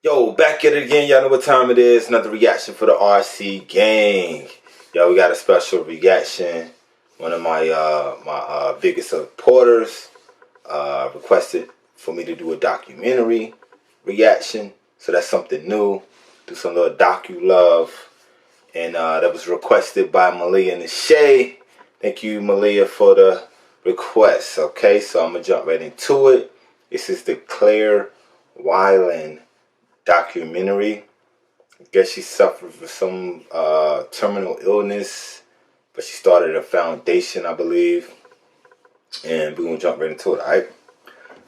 Yo, back at it again. Y'all know what time it is. Another reaction for the RC gang. Yo, we got a special reaction. One of my biggest supporters requested for me to do a documentary reaction. So that's something new. Do some little docu-love. And that was requested by Malia and Shay. Thank you, Malia, for the request. Okay, so I'm going to jump right into it. This is the Claire Wineland documentary. I guess she suffered from some terminal illness, but she started a foundation, I believe. And we're going to jump right into it, alright?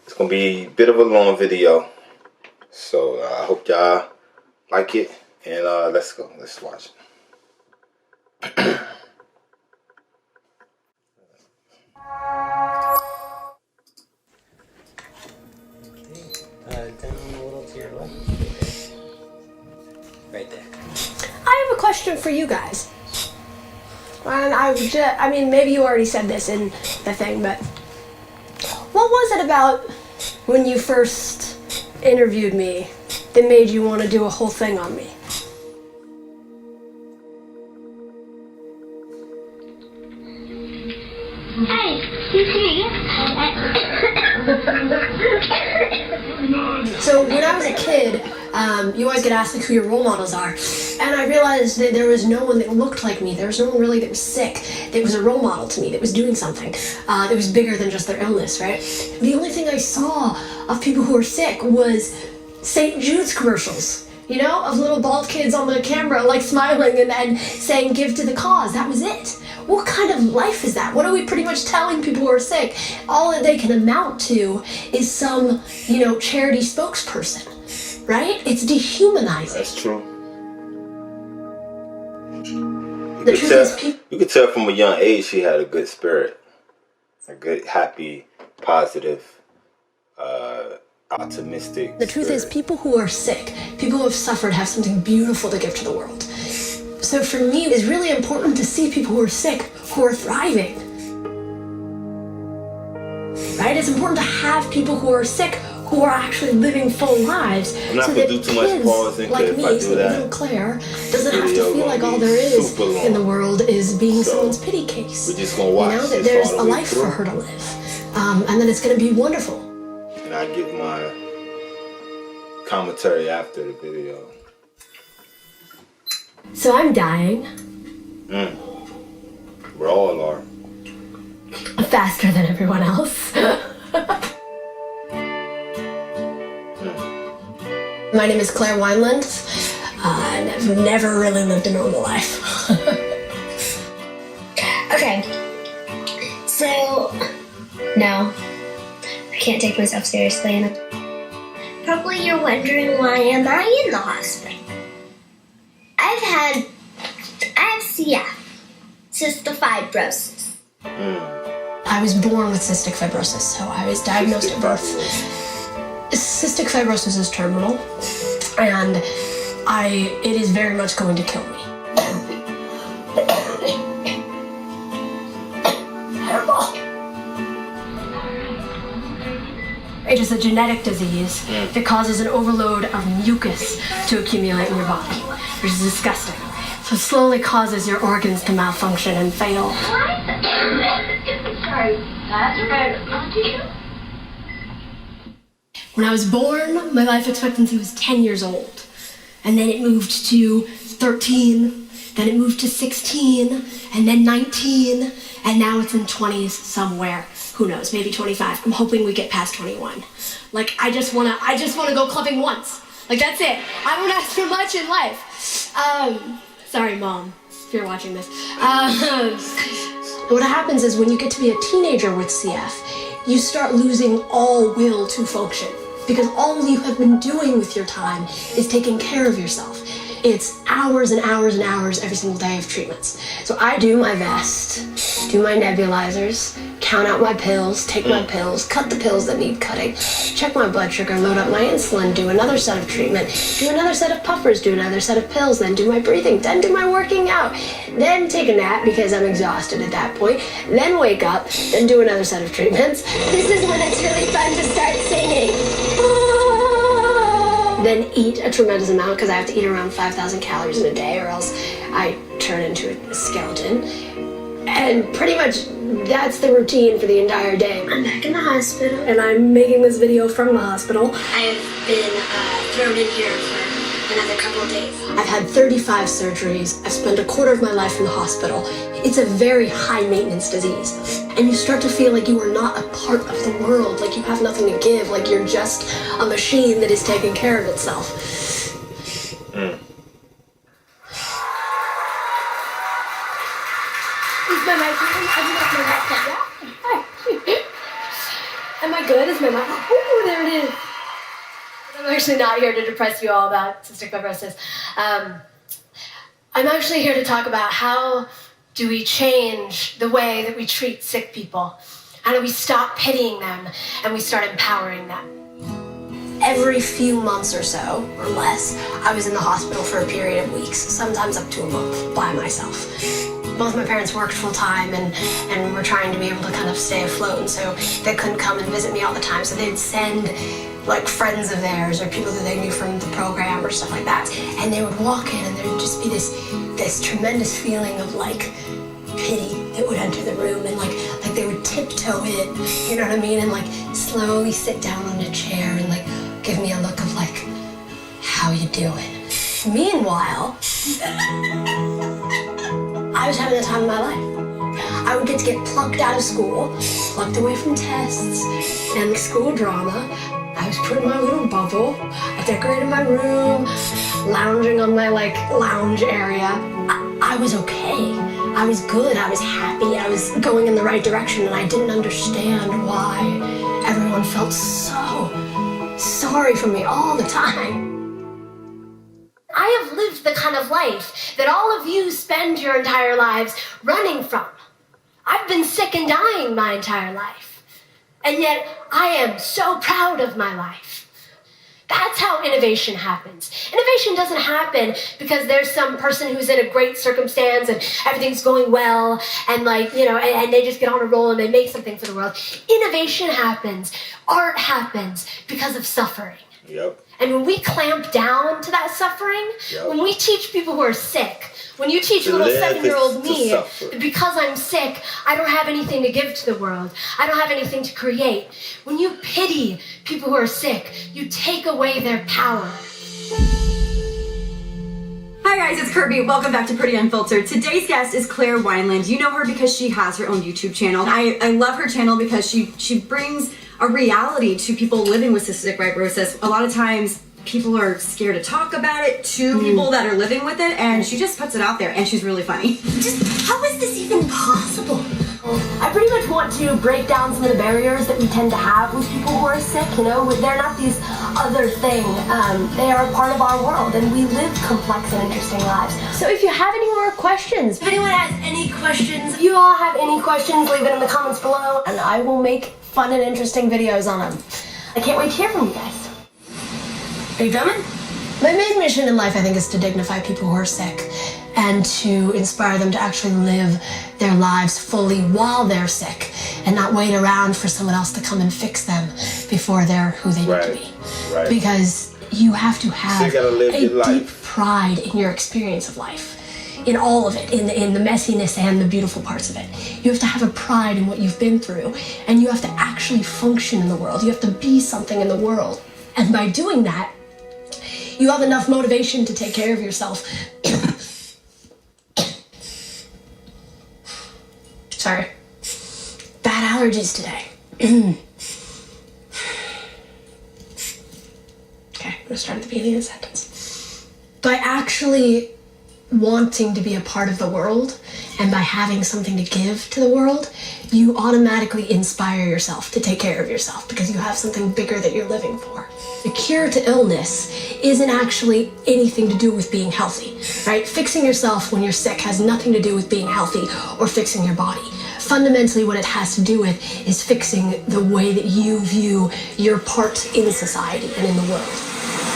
It's going to be a bit of a long video. So I hope y'all like it. And let's go. Let's watch it. Down a little to your left. Right there. I have a question for you guys. And I mean, maybe you already said this in the thing, but what was it about when you first interviewed me that made you want to do a whole thing on me? So when I was a kid, you always get asked like who your role models are, and I realized that there was no one that looked like me. There was no one really that was sick, that was a role model to me, that was doing something that was bigger than just their illness, right? The only thing I saw of people who were sick was St. Jude's commercials, you know, of little bald kids on the camera like smiling and saying give to the cause. That was it. What kind of life is that? What are we pretty much telling people who are sick? All that they can amount to is some, you know, charity spokesperson, right? It's dehumanizing. That's true. The truth is, you could tell from a young age she had a good spirit. A good, happy, positive, optimistic the truth is, people who are sick, people who have suffered, have something beautiful to give to the world. So for me, it's really important to see people who are sick, who are thriving. Right? It's important to have people who are sick, who are actually living full lives. I'm not so gonna that do too much kids pausing, like me, so that little Claire doesn't have to feel like all there is in the world is being someone's pity case. We're just gonna watch. You know, that there's a life for her to live. And then it's gonna be wonderful. And I give my commentary after the video. So I'm dying. We all are. Faster than everyone else. My name is Claire Wineland, and I've never really lived a normal life. Okay, so no, I can't take myself seriously, and probably you're wondering why am I in the hospital? I have CF, cystic fibrosis. I was born with cystic fibrosis, so I was diagnosed at birth. Cystic fibrosis is terminal, and it is very much going to kill me. It is a genetic disease that causes an overload of mucus to accumulate in your body, which is disgusting. So it slowly causes your organs to malfunction and fail. When I was born, my life expectancy was 10 years old. And then it moved to 13, then it moved to 16, and then 19, and now it's in 20s somewhere. Who knows, maybe 25. I'm hoping we get past 21. Like, I just wanna go clubbing once. Like, that's it. I don't ask for much in life. Sorry, Mom, if you're watching this. What happens is when you get to be a teenager with CF, you start losing all will to function. Because all you have been doing with your time is taking care of yourself. It's hours and hours and hours every single day of treatments. So I do my best, do my nebulizers, count out my pills, take my pills, cut the pills that need cutting, check my blood sugar, load up my insulin, do another set of treatment, do another set of puffers, do another set of pills, then do my breathing, then do my working out, then take a nap because I'm exhausted at that point, then wake up, then do another set of treatments. This is when it's really fun to start singing. then eat a tremendous amount because I have to eat around 5,000 calories in a day or else I turn into a skeleton. And pretty much that's the routine for the entire day. I'm back in the hospital. And I'm making this video from the hospital. I have been thrown in here for another couple of days. I've had 35 surgeries. I've spent a quarter of my life in the hospital. It's a very high maintenance disease. And you start to feel like you are not a part of the world, like you have nothing to give, like you're just a machine that is taking care of itself. Is my mic on? I do not know that. Hi. Am I good? Is my mic? Oh, there it is. I'm actually not here to depress you all about cystic fibrosis. I'm actually here to talk about how do we change the way that we treat sick people? How do we stop pitying them and we start empowering them? Every few months or so, or less, I was in the hospital for a period of weeks, sometimes up to a month, by myself. Both my parents worked full time and were trying to be able to kind of stay afloat, and so they couldn't come and visit me all the time, so they'd send like friends of theirs or people that they knew from the program or stuff like that, and they would walk in and there would just be this tremendous feeling of like pity that would enter the room, and like they would tiptoe in, you know what I mean, and like slowly sit down on a chair and like give me a look of like, how you doing? Meanwhile, I was having the time of my life. I would get plucked out of school, plucked away from tests and the school drama. I was put in my little bubble. I decorated my room, lounging on my like lounge area. I was okay. I was good. I was happy. I was going in the right direction, and I didn't understand why everyone felt so sorry for me all the time. I have lived the kind of life that all of you spend your entire lives running from. I've been sick and dying my entire life. And yet, I am so proud of my life. That's how innovation happens. Innovation doesn't happen because there's some person who's in a great circumstance and everything's going well and like, you know, and they just get on a roll and they make something for the world. Innovation happens, art happens because of suffering. Yep. And when we clamp down to that suffering, when we teach people who are sick, when you teach little 7-year-old me that because I'm sick, I don't have anything to give to the world, I don't have anything to create. When you pity people who are sick, you take away their power. Hi guys, it's Kirby. Welcome back to Pretty Unfiltered. Today's guest is Claire Wineland. You know her because she has her own YouTube channel. I love her channel because she brings a reality to people living with cystic fibrosis. A lot of times people are scared to talk about it to people that are living with it, and she just puts it out there, and she's really funny. Just how is this even possible? I pretty much want to break down some of the barriers that we tend to have with people who are sick, you know? They're not these other thing. They are a part of our world, and we live complex and interesting lives. So if you have any more questions, if anyone has any questions, if you all have any questions, leave it in the comments below, and I will make fun and interesting videos on them. I can't wait to hear from you guys. Are you filming? My main mission in life, I think, is to dignify people who are sick and to inspire them to actually live their lives fully while they're sick and not wait around for someone else to come and fix them before they're who they need to be. Right. Because you have to have a deep pride in your experience of life, in all of it, in the messiness and the beautiful parts of it. You have to have a pride in what you've been through, and you have to actually function in the world. You have to be something in the world. And by doing that, you have enough motivation to take care of yourself. Sorry. Bad allergies today. Okay, I'm gonna start at the beginning of the sentence. By actually wanting to be a part of the world and by having something to give to the world, you automatically inspire yourself to take care of yourself because you have something bigger that you're living for. The cure to illness isn't actually anything to do with being healthy, right? Fixing yourself when you're sick has nothing to do with being healthy or fixing your body. Fundamentally, what it has to do with is fixing the way that you view your part in society and in the world.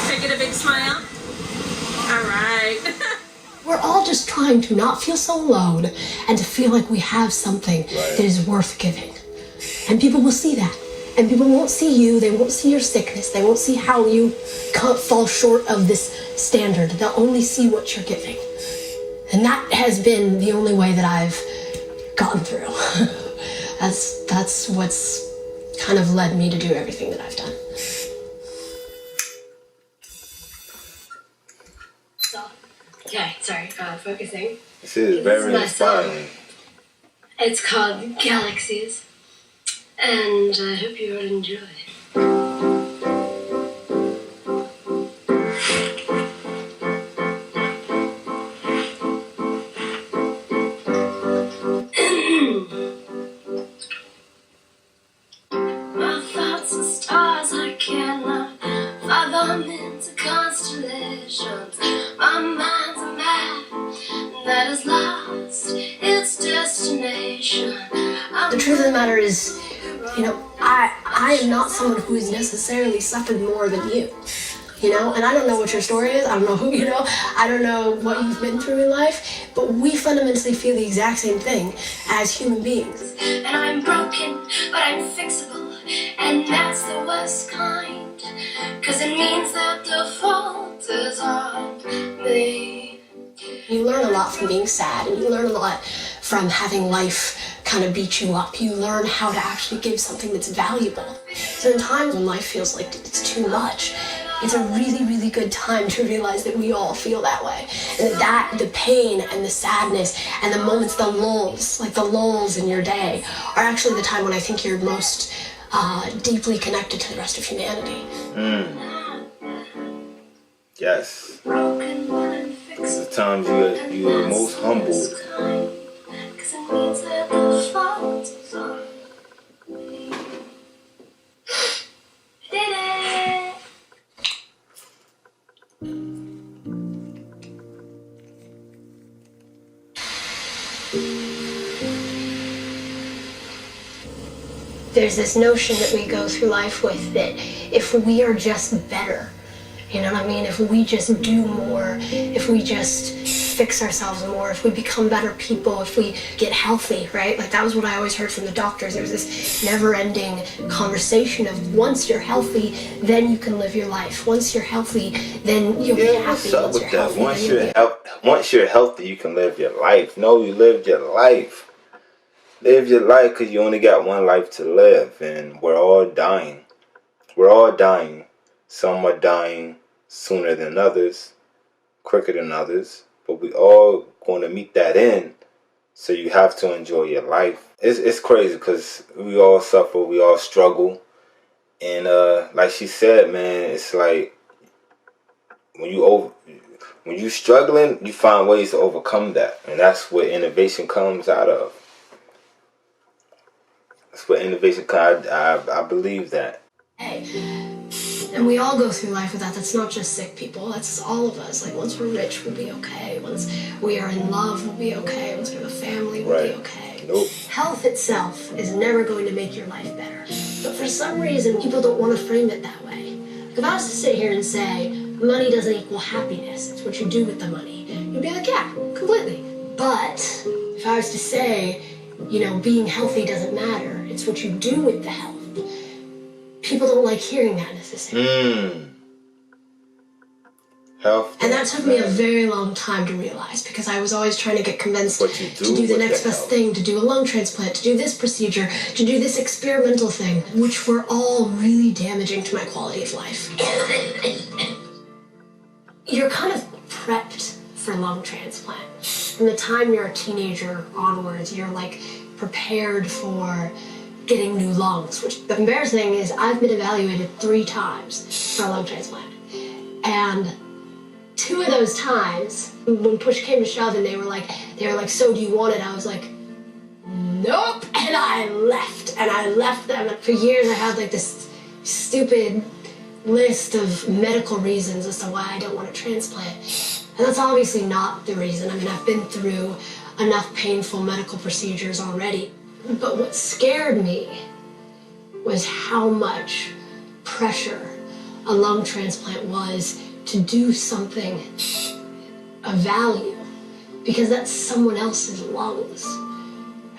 Taking a big smile. All right. We're all just trying to not feel so alone and to feel like we have something that is worth giving. And people will see that. And people won't see you, they won't see your sickness, they won't see how you can't fall short of this standard. They'll only see what you're giving. And that has been the only way that I've gotten through. That's what's kind of led me to do everything that I've done. So, okay, sorry, focusing. This is very my song. inspiring. It's called Galaxies, and I hope you will enjoy. My thoughts are stars I cannot fathom into constellations. My mind's a map that has lost its destination. The truth of the matter is, I am not someone who has necessarily suffered more than you. And I don't know what your story is. I don't know who, I don't know what you've been through in life, but we fundamentally feel the exact same thing as human beings. And I'm broken, but I'm fixable, and that's the worst kind, 'cause it means that the fault is on me. You learn a lot from being sad, and you learn a lot from having life kind of beat you up. You learn how to actually give something that's valuable. So in times when life feels like it's too much, it's a really, really good time to realize that we all feel that way. And that the pain and the sadness and the moments, the lulls in your day are actually the time when I think you're most deeply connected to the rest of humanity. Yes. Broken, but I'm fixable. The times you're most humbled. 'Cause it means that the fault is on me. I did it! There's this notion that we go through life with that if we are just better, you know what I mean? If we just do more, if we just fix ourselves more, if we become better people, if we get healthy, right? Like that was what I always heard from the doctors. There was this never-ending conversation of once you're healthy, then you can live your life. Once you're healthy, then you'll be happy. What's up Once with you're that? healthy, Once you're healthy, you can live your life. No, you lived your life. Live your life because you only got one life to live, and we're all dying. We're all dying. Some are dying sooner than others, quicker than others, but we all going to meet that end. So you have to enjoy your life. It's crazy because we all suffer, we all struggle, and like she said, man, it's like when you struggling, you find ways to overcome that, and that's where innovation comes out of. That's where innovation comes. I believe that. And we all go through life with that. That's not just sick people. That's all of us. Like once we're rich, we'll be okay. Once we are in love, we'll be okay. Once we have a family, we'll be okay. Nope. Health itself is never going to make your life better. But for some reason, people don't want to frame it that way. Like if I was to sit here and say, money doesn't equal happiness, it's what you do with the money, you'd be like, yeah, completely. But if I was to say, being healthy doesn't matter, it's what you do with the health, people don't like hearing that necessarily. Health. And that took me a very long time to realize because I was always trying to get convinced to do the next best thing, to do a lung transplant, to do this procedure, to do this experimental thing, which were all really damaging to my quality of life. You're kind of prepped for lung transplant. From the time you're a teenager onwards, you're like prepared for getting new lungs, which the embarrassing thing is I've been evaluated 3 times for a lung transplant. And 2 of those times, when push came to shove and they were like, so do you want it? I was like, nope. And I left them. And for years I had like this stupid list of medical reasons as to why I don't want a transplant. And that's obviously not the reason. I mean, I've been through enough painful medical procedures already. But what scared me was how much pressure a lung transplant was to do something of value, because that's someone else's lungs.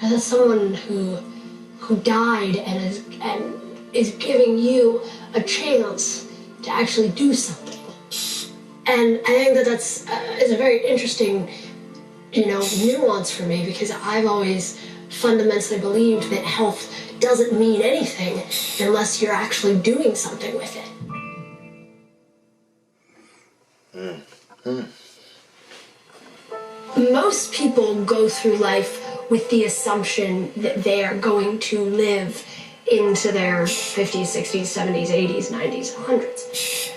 And that's someone who died and is giving you a chance to actually do something. And I think that is a very interesting, nuance for me, because I've always fundamentally believed that health doesn't mean anything unless you're actually doing something with it. Most people go through life with the assumption that they are going to live into their 50s, 60s, 70s, 80s, 90s, 100s.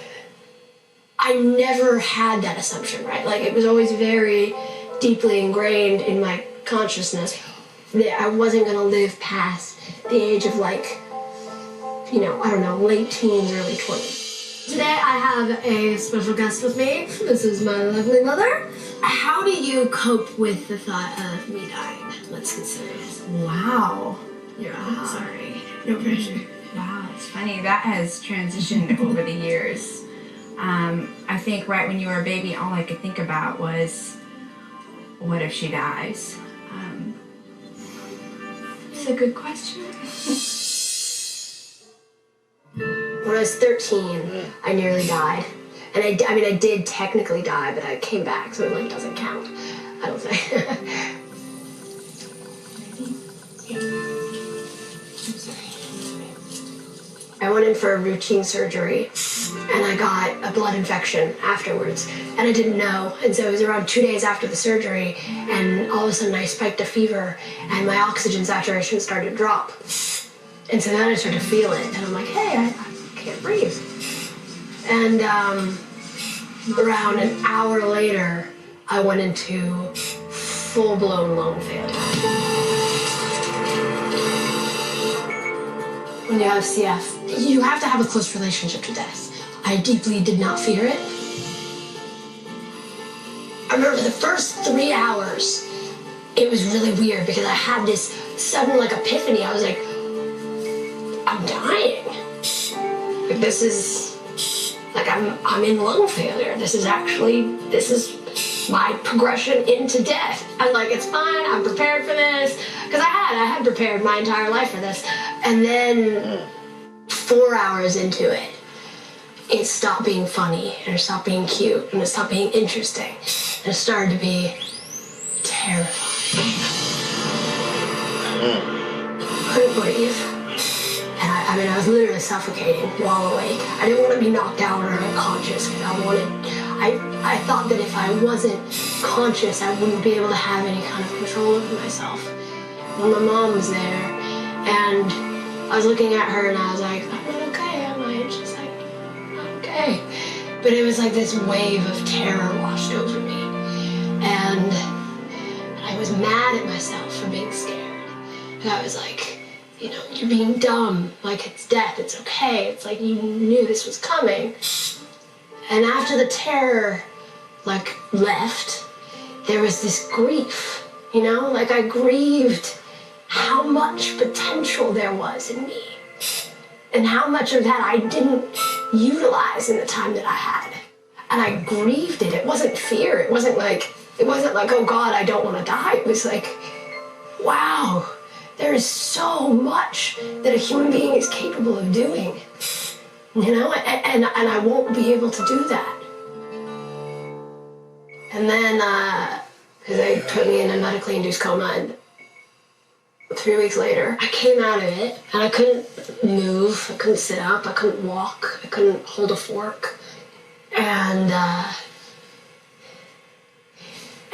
I never had that assumption, right? Like, it was always very deeply ingrained in my consciousness that I wasn't going to live past the age of, like, late teens, early 20s. Today I have a special guest with me. This is my lovely mother. How do you cope with the thought of me dying? Let's consider this. Wow. Yeah, sorry. No pressure. Wow, it's funny. That has transitioned over the years. I think right when you were a baby, all I could think about was, what if she dies? It's a good question. When I was 13, I nearly died. And I did technically die, but I came back, so it doesn't count. I don't think. I went in for a routine surgery, and I got a blood infection afterwards, and I didn't know. And so it was around 2 days after the surgery, and all of a sudden I spiked a fever, and my oxygen saturation started to drop. And so then I started to feel it, and I'm like, hey, I can't breathe. And around an hour later, I went into full-blown lung failure. When you have CF, you have to have a close relationship to death. I deeply did not fear it. I remember the first 3 hours, it was really weird because I had this sudden epiphany. I was like, I'm dying. This is I'm in lung failure. This is my progression into death. I'm like, it's fine, I'm prepared for this. Because I had prepared my entire life for this. And then 4 hours into it, it stopped being funny, and it stopped being cute, and it stopped being interesting. And it started to be terrifying. I couldn't breathe. And I was literally suffocating while awake. I didn't want to be knocked out or unconscious. I thought that if I wasn't conscious, I wouldn't be able to have any kind of control over myself. Well, my mom was there, and I was looking at her, and I was like, I'm not okay, am I? She's like, I'm okay. But it was like this wave of terror washed over me. And I was mad at myself for being scared. And I was like, you're being dumb. Like, it's death, it's okay. It's like you knew this was coming. And after the terror, left, there was this grief, I grieved how much potential there was in me. And how much of that I didn't utilize in the time that I had. And I grieved it. It wasn't fear. It wasn't like, oh God, I don't want to die. It was like, wow, there is so much that a human being is capable of doing. And I won't be able to do that. And then, because they put me in a medically induced coma, and 3 weeks later, I came out of it, and I couldn't move, I couldn't sit up, I couldn't walk, I couldn't hold a fork. And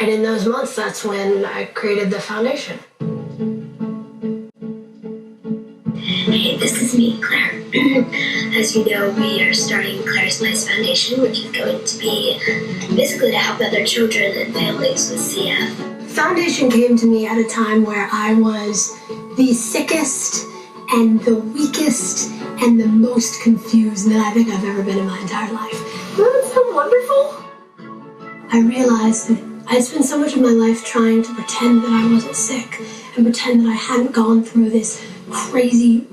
in those months, that's when I created the foundation. Hey, this is me, Claire. As you know, we are starting Claire's Place Foundation, which is going to be basically to help other children and families with CF. Foundation came to me at a time where I was the sickest and the weakest and the most confused that I think I've ever been in my entire life. Isn't that so wonderful? I realized that I'd spent so much of my life trying to pretend that I wasn't sick and pretend that I hadn't gone through this crazy,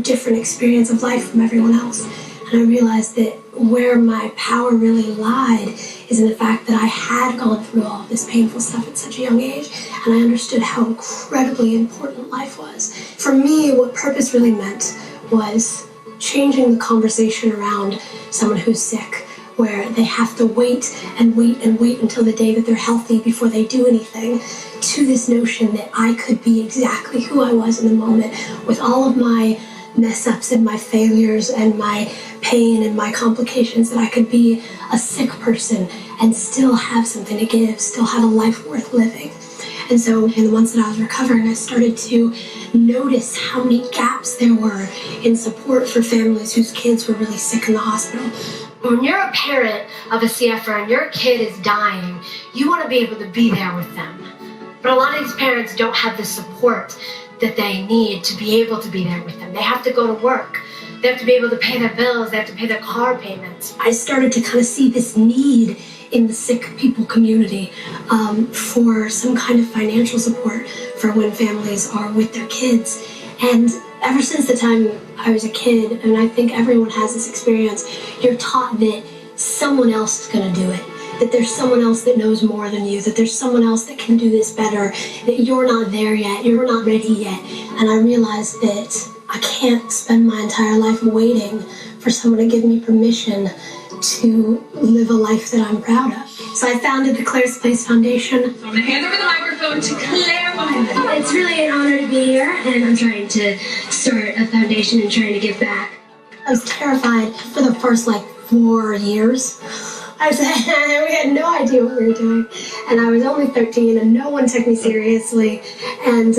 different experience of life from everyone else. And I realized that where my power really lied is in the fact that I had gone through all of this painful stuff at such a young age, and I understood how incredibly important life was. For me, what purpose really meant was changing the conversation around someone who's sick, where they have to wait and wait and wait until the day that they're healthy before they do anything, to this notion that I could be exactly who I was in the moment, with all of my mess-ups and my failures and my pain and my complications, that I could be a sick person and still have something to give, still have a life worth living. And so in the months that I was recovering, I started to notice how many gaps there were in support for families whose kids were really sick in the hospital. When you're a parent of a CFR and your kid is dying, you want to be able to be there with them. But a lot of these parents don't have the support that they need to be able to be there with them. They have to go to work. They have to be able to pay their bills. They have to pay their car payments. I started to kind of see this need in the sick people community for some kind of financial support for when families are with their kids. And ever since the time I was a kid, and I think everyone has this experience, you're taught that someone else is going to do it, that there's someone else that knows more than you, that there's someone else that can do this better, that you're not there yet, you're not ready yet. And I realized that I can't spend my entire life waiting for someone to give me permission to live a life that I'm proud of. So I founded the Claire's Place Foundation. I'm going to hand over the microphone to Claire Wineland. It's really an honor to be here, and I'm trying to start a foundation and trying to give back. I was terrified for the first 4 years. We had no idea what we were doing, and I was only 13, and no one took me seriously, and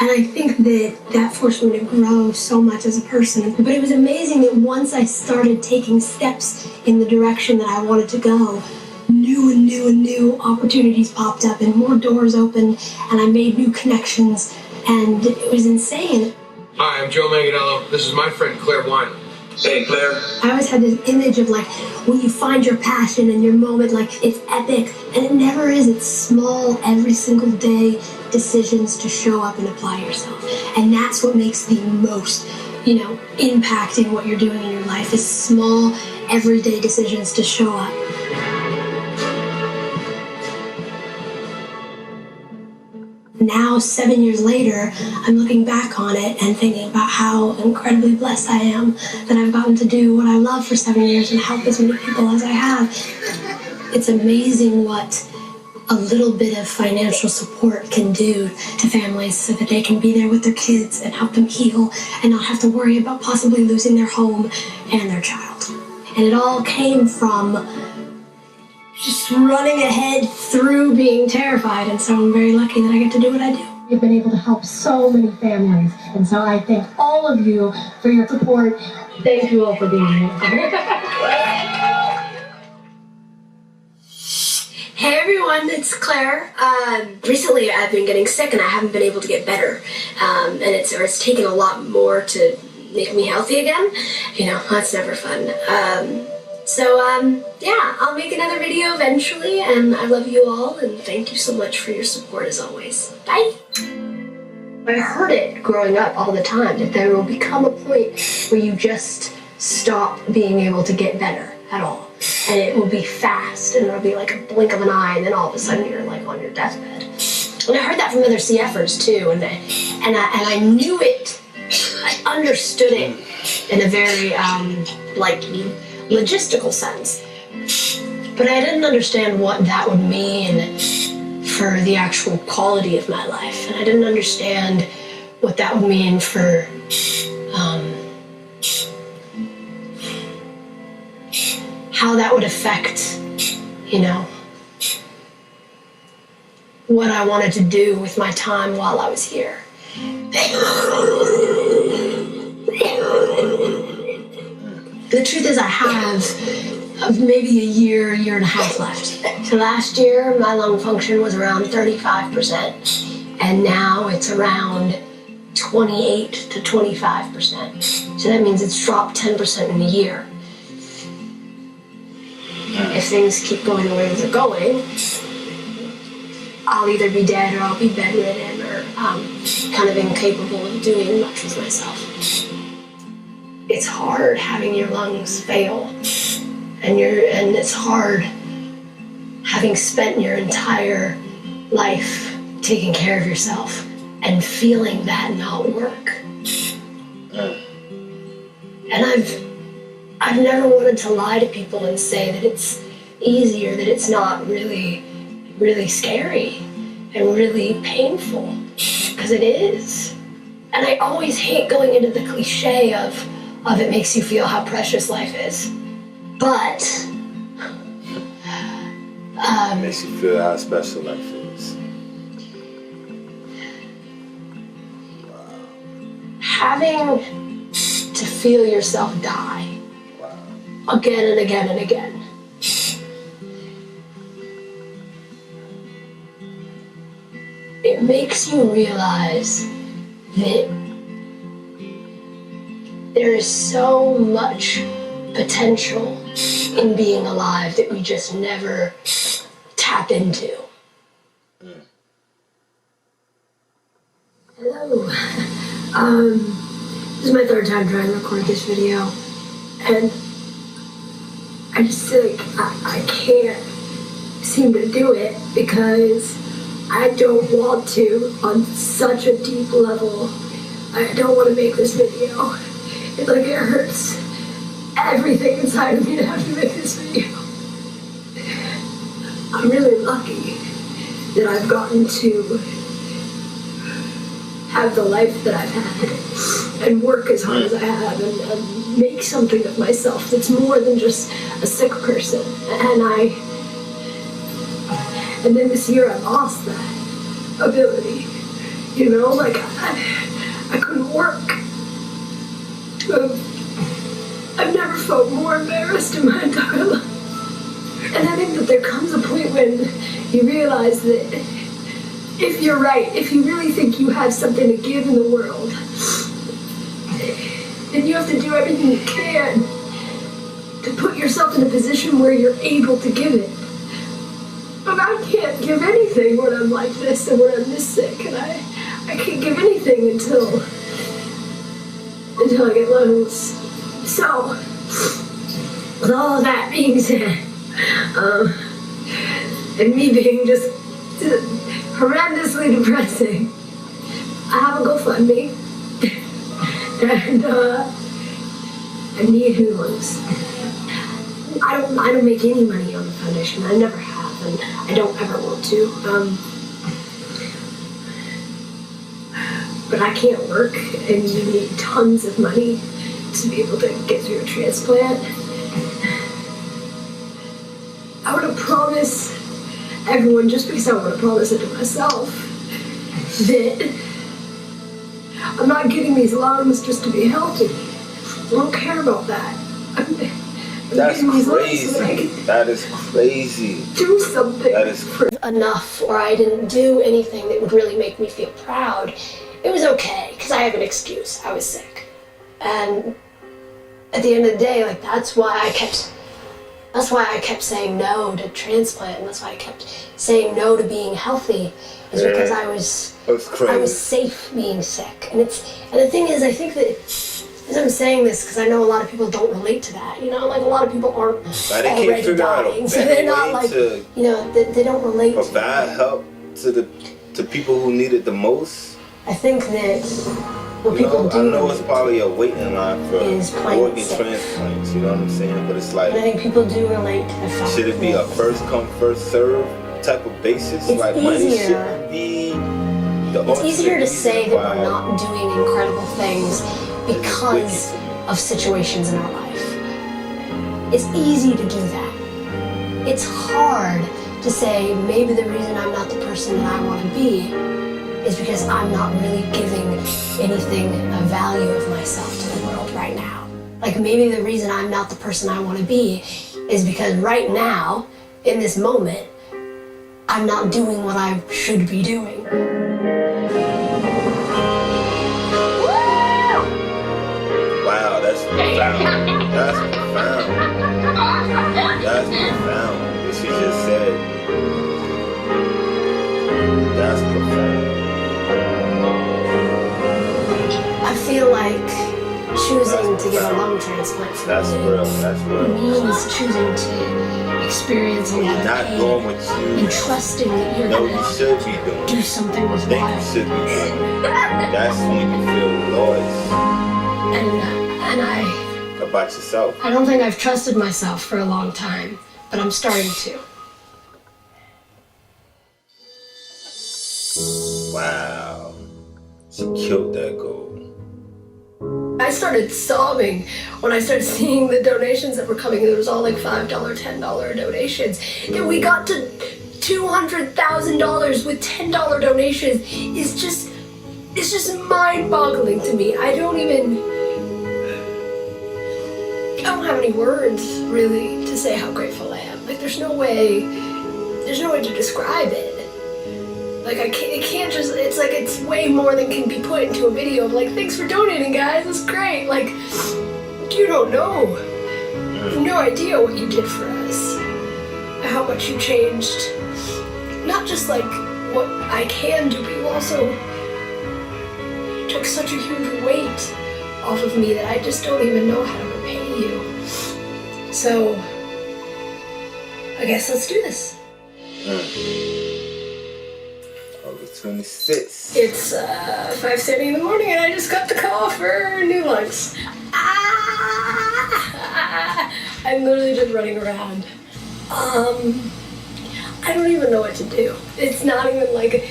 I think that forced me to grow so much as a person. But it was amazing that once I started taking steps in the direction that I wanted to go, new opportunities popped up and more doors opened, and I made new connections, and it was insane. Hi, I'm Joe Manganiello. This is my friend Claire Wineland. Hey, Claire. I always had this image of when you find your passion and your moment, it's epic, and it never is. It's small, every single day decisions to show up and apply yourself. And that's what makes the most, impacting what you're doing in your life, is small, everyday decisions to show up. Now, 7 years later, I'm looking back on it and thinking about how incredibly blessed I am that I've gotten to do what I love for 7 years and help as many people as I have. It's amazing what a little bit of financial support can do to families so that they can be there with their kids and help them heal and not have to worry about possibly losing their home and their child. And it all came from just running ahead through being terrified, and so I'm very lucky that I get to do what I do. You've been able to help so many families, and so I thank all of you for your support. Thank you all for being here. Hey everyone, it's Claire. Recently I've been getting sick and I haven't been able to get better. And it's taken a lot more to make me healthy again. That's never fun. Yeah, I'll make another video eventually, and I love you all, and thank you so much for your support as always. Bye! I heard it growing up all the time, that there will become a point where you just stop being able to get better at all. And it will be fast, and it'll be like a blink of an eye, and then all of a sudden you're on your deathbed. And I heard that from other CFers too, and I knew it. I understood it in a very logistical sense. But I didn't understand what that would mean for the actual quality of my life. And I didn't understand what that would mean for how that would affect, what I wanted to do with my time while I was here. The truth is I have maybe a year and a half left. So last year, my lung function was around 35%, and now it's around 28 to 25%. So that means it's dropped 10% in a year. If things keep going the way they're going, I'll either be dead or I'll be bedridden or kind of incapable of doing much with myself. It's hard having your lungs fail, and it's hard having spent your entire life taking care of yourself and feeling that not work. And I've never wanted to lie to people and say that it's easy or that it's not really, really scary and really painful, because it is. And I always hate going into the cliche of it makes you feel how precious life is. But it makes you feel how special life is. Having to feel yourself die again and again and again. It makes you realize that there is so much potential in being alive that we just never tap into. Hello. This is my third time trying to record this video, and I just feel like I can't seem to do it because I don't want to on such a deep level. I don't want to make this video. It hurts everything inside of me to have to make this video. I'm really lucky that I've gotten to have the life that I've had and work as hard as I have and make something of myself that's more than just a sick person. And then this year I lost that ability. I couldn't work. I've never felt more embarrassed in my entire life. And I think that there comes a point when you realize that if you're right, if you really think you have something to give in the world, then you have to do everything you can to put yourself in a position where you're able to give it. But I can't give anything when I'm like this and when I'm this sick, and I can't give anything until I get loose. So, with all of that being said, and me being just horrendously depressing, I have a GoFundMe, and I need healers. I don't make any money on the foundation. I never have, and I don't ever want to. But I can't work, and you need tons of money to be able to get through a transplant. I want to promise everyone, just because I want to promise it to myself, that I'm not getting these lungs just to be healthy. I don't care about that. That's crazy. That is crazy. Do something. That is crazy. Enough, or I didn't do anything that would really make me feel proud. It was okay, because I have an excuse. I was sick. And at the end of the day, that's why I kept saying no to transplant, and that's why I kept saying no to being healthy, is because I was safe being sick. And the thing is, I think that as I'm saying this, because I know a lot of people don't relate to that, a lot of people aren't already dying, so they're not they don't relate to provide help to people who need it the most. I think that what people do, I know it's probably a waiting line for organ transplants, you know what I'm saying? But it's like, I think people do relate to the fact should it be a first come, first serve type of basis? Money shouldn't be the It's easier to say that we're not doing incredible things because of situations in our life. It's easy to do that. It's hard to say maybe the reason I'm not the person that I want to be is because I'm not really giving anything of value of myself to the world right now. Maybe the reason I'm not the person I want to be is because right now, in this moment, I'm not doing what I should be doing. Wow, that's profound. That's profound. That's profound. What she just said. That's profound. I feel like choosing to get a lung transplant for That's me real. That's real. means choosing to experience a lot of Not pain doing what you and trusting that you're know gonna you should be doing. do something with Think you life. should be doing. That's when you feel lost. And about yourself? I don't think I've trusted myself for a long time, but I'm starting to. Wow. She killed that goal. I started sobbing when I started seeing the donations that were coming. It was all like $5, $10 donations. And we got to $200,000 with $10 donations. It's just mind-boggling to me. I don't have any words really to say how grateful I am. Like there's no way to describe it. Like it can't just, it's like it's way more than can be put into a video of like, thanks for donating guys, it's great. Like, you don't know. You have no idea what you did for us. How much you changed. Not just like what I can do, but you also took such a huge weight off of me that I just don't even know how to repay you. So, I guess let's do this. August 26th. It's 5:30 in the morning and I just got the call for new lungs. I'm literally just running around. I don't even know what to do. It's not even like,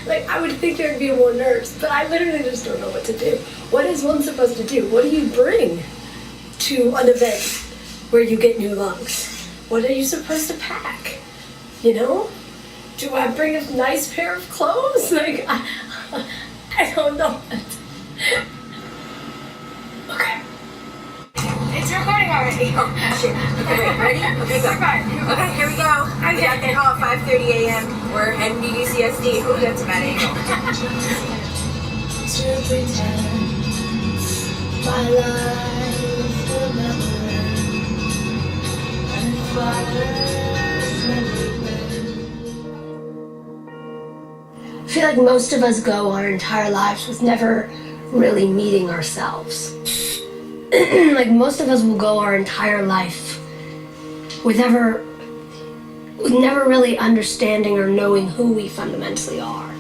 like I would think there'd be more nerves, but I literally just don't know what to do. What is one supposed to do? What do you bring to an event where you get new lungs? What are you supposed to pack? You know? Do I bring a nice pair of clothes? Like, I don't know. Okay. It's recording already. Oh, shit. Okay, wait, ready? Okay, go. Okay, here we go. We got that call at 5:30 a.m. We're heading to UCSD. Oh, that's a bad angle. To pretend my life will never end, and flowers never I feel like most of us go our entire lives with never really meeting ourselves. Like most of us will go our entire life with never really understanding or knowing who we fundamentally are.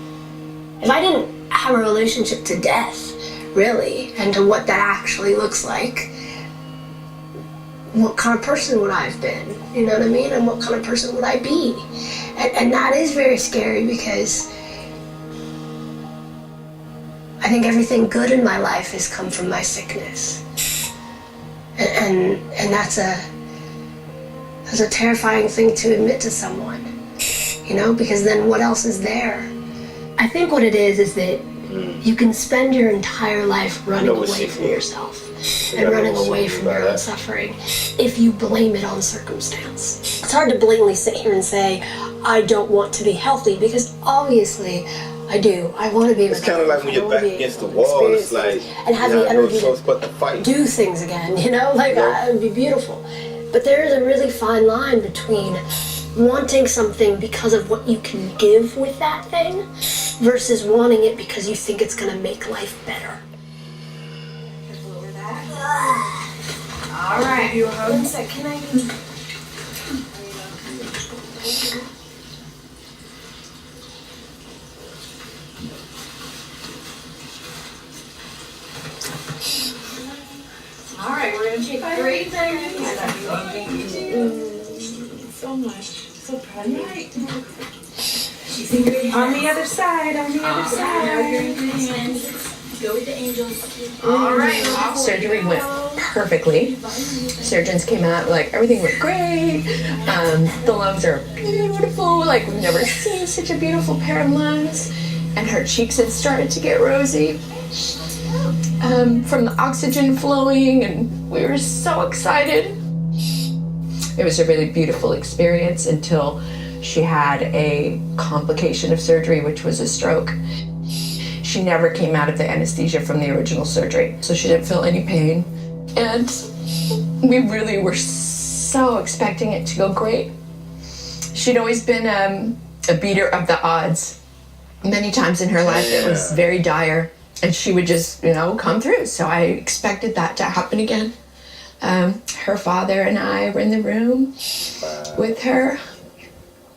If I didn't have a relationship to death, really, and to what that actually looks like, what kind of person would I have been? You know what I mean? And what kind of person would I be? And that is very scary because I think everything good in my life has come from my sickness. And that's a terrifying thing to admit to someone, you know, because then what else is there? I think what it is that you can spend your entire life running away from yourself and running away from your own suffering if you blame it on circumstance. It's hard to blatantly sit here and say, I don't want to be healthy, because obviously I do. I want to be. It's kind of like when you're back against the wall. It's like and have the energy to fight. Do things again. You know, like it would be beautiful. But there is a really fine line between wanting something because of what you can give with that thing versus wanting it because you think it's going to make life better. Lower that. All right. You hold. One sec. Can I? All right, we're gonna take 3. I love you. Thank you so much. So proud of you. On the other side. On the other side. Go with the angels. All right. Surgery went perfectly. Surgeons came out like everything went great. The lungs are beautiful. Like we've never seen such a beautiful pair of lungs. And her cheeks had started to get rosy. From the oxygen flowing, and we were so excited. It was a really beautiful experience until she had a complication of surgery, which was a stroke. She never came out of the anesthesia from the original surgery, so she didn't feel any pain. And we really were so expecting it to go great. She'd always been a beater of the odds. Many times in her life it was very dire. And she would just, come through. So I expected that to happen again. Her father and I were in the room with her.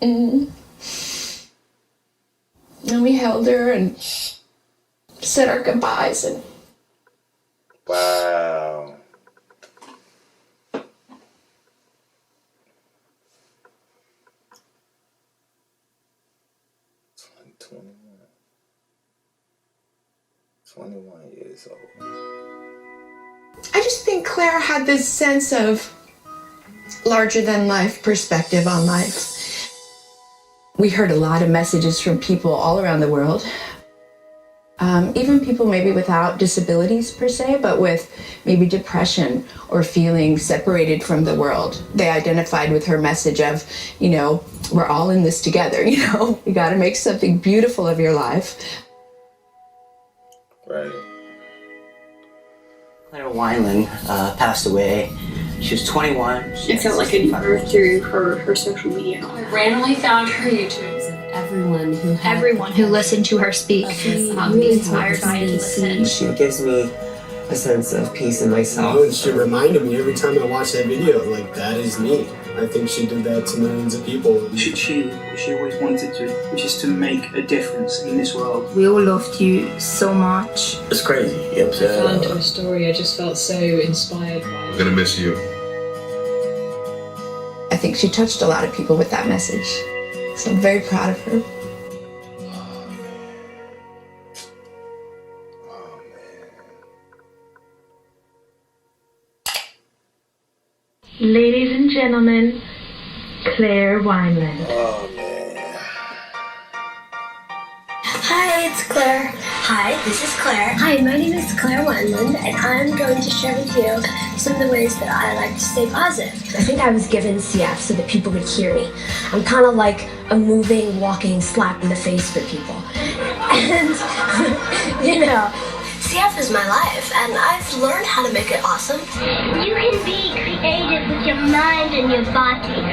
And we held her and said our goodbyes. And Wow. Like 21 years old. I just think Claire had this sense of larger than life perspective on life. We heard a lot of messages from people all around the world. Even people maybe without disabilities per se, but with maybe depression or feeling separated from the world. They identified with her message of, you know, we're all in this together, you know? You gotta make something beautiful of your life. Right. Claire Wineland passed away. She was 21. It felt like a new birth through her social media. I randomly found her YouTube. Everyone who listened to her speak be inspired by it and listen. She gives me a sense of peace in myself. And she reminded me every time I watch that video, like, that is me. I think she did that to millions of people. She always wanted to, which is to make a difference in this world. We all loved you so much. It's crazy. You know what I'm saying? I found her story, I just felt so inspired by it. I'm gonna miss you. I think she touched a lot of people with that message. So I'm very proud of her. Ladies and gentlemen, Claire Wineland. Oh, man. Hi, it's Claire. Hi, this is Claire. Hi, my name is Claire Wineland, and I'm going to share with you some of the ways that I like to stay positive. I think I was given CF so that people would hear me. I'm kind of like a moving, walking slap in the face for people. And, you know, CF is my life, and I've learned how to make it awesome. You can be creative with your mind and your body.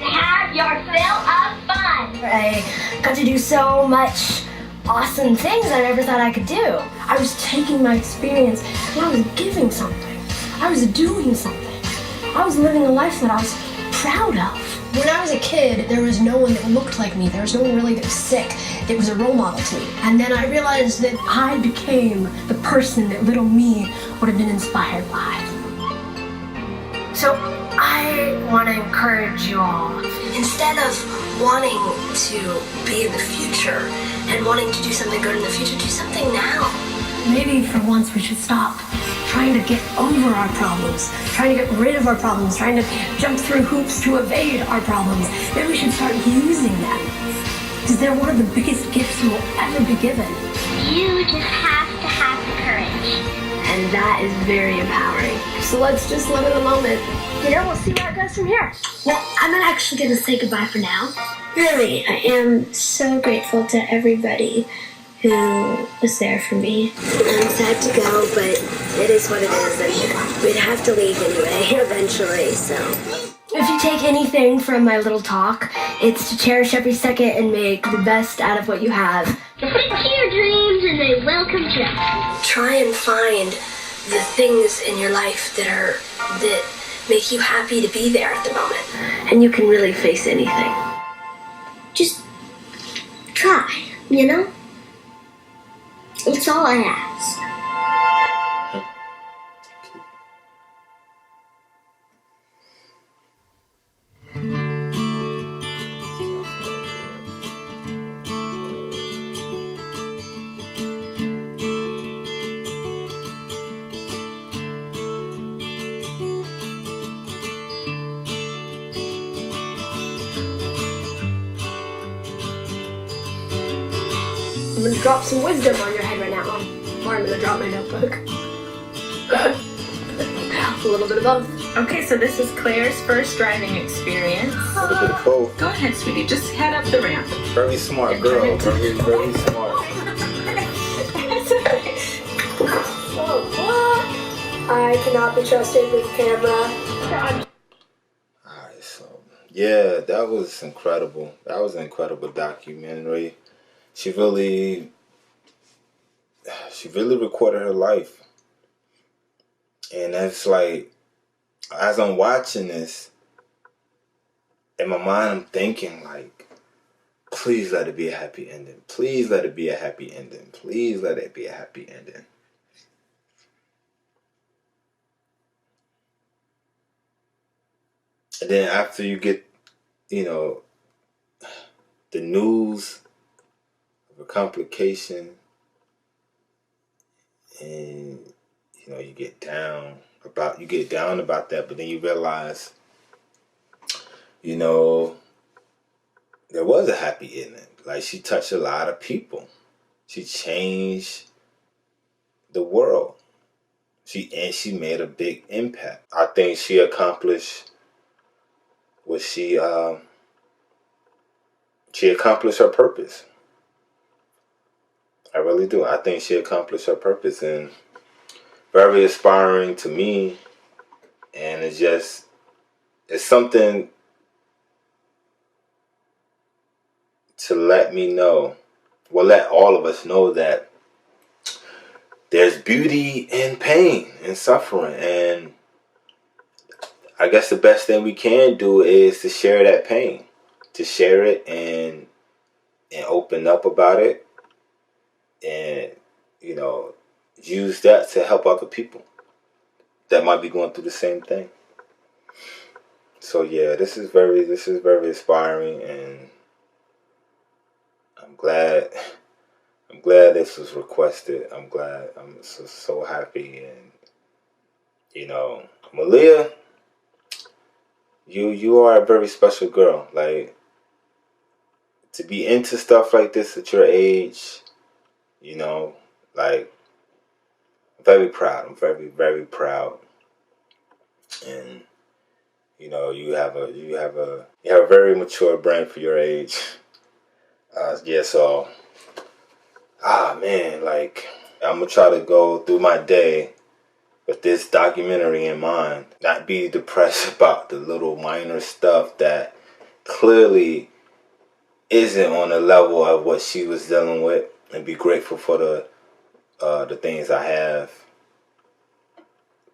Have your fill of fun. I got to do so much awesome things I never thought I could do. I was taking my experience and I was giving something. I was doing something. I was living a life that I was proud of. When I was a kid, there was no one that looked like me. There was no one really that was sick, that was a role model to me. And then I realized that I became the person that little me would have been inspired by. So I want to encourage you all. Instead of wanting to be in the future and wanting to do something good in the future, do something now. Maybe for once we should stop trying to get over our problems, trying to get rid of our problems, trying to jump through hoops to evade our problems. Maybe we should start using them, because they're one of the biggest gifts you will ever be given. You just have to have the courage. And that is very empowering. So let's just live in the moment. You know, we'll see where it goes from here. Well, I'm not actually going to say goodbye for now. Really, I am so grateful to everybody who was there for me. I'm sad to go, but it is what it is, and we'd have to leave anyway, eventually, so. If you take anything from my little talk, it's to cherish every second and make the best out of what you have. Stick to your dreams and they will come true. Try and find the things in your life that make you happy to be there at the moment. And you can really face anything. Just try, you know? It's all I ask. I'm gonna drop some wisdom on your head right now, Mom. Or I'm gonna drop my notebook. A little bit of both. Okay, so this is Claire's first driving experience. A little bit of both. Go ahead, sweetie. Just head up the ramp. Very smart girl. Very smart. I cannot be trusted with camera. Alright, so yeah, that was incredible. That was an incredible documentary. She really recorded her life. And it's like, as I'm watching this, in my mind I'm thinking like, please let it be a happy ending. Please let it be a happy ending. Please let it be a happy ending. And then after you get, you know, the news of a complication, and you know, you get down about that, but then you realize, you know, there was a happy ending. Like, she touched a lot of people. She changed the world. She made a big impact. I think she accomplished what she accomplished her purpose. I really do. I think she accomplished her purpose, and very inspiring to me. And it's something to let me know, well, let all of us know that there's beauty in pain and suffering. And I guess the best thing we can do is to share that pain, to share it and open up about it, and, you know, use that to help other people that might be going through the same thing. So yeah, this is very inspiring, and I'm glad this was requested. I'm glad. I'm so happy. And, you know, Malia, you are a very special girl. Like, to be into stuff like this at your age, you know, like, I'm very proud. I'm very, very proud. And, you know, you have a very mature brain for your age. Yeah, so, man, like, I'm gonna try to go through my day with this documentary in mind, not be depressed about the little minor stuff that clearly isn't on the level of what she was dealing with, and be grateful for the things I have,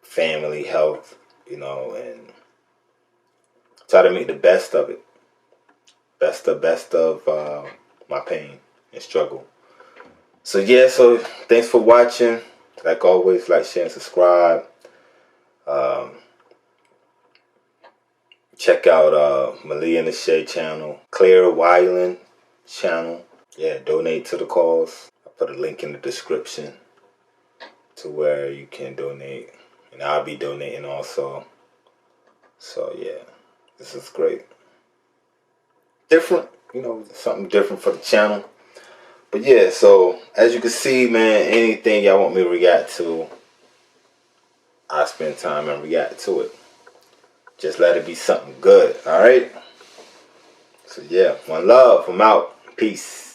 family, health, you know, and try to make the best of it, best of my pain and struggle. So yeah, so thanks for watching. Like always, like, share, and subscribe. Check out Malia and the Shay channel, Claire Wineland channel. Yeah, donate to the cause. I'll put a link in the description to where you can donate, and I'll be donating also. So yeah, this is great. Different, you know, something different for the channel. But yeah, so as you can see, man, anything y'all want me to react to, I spend time and react to it. Just let it be something good, alright? So yeah, one love, I'm out. Peace.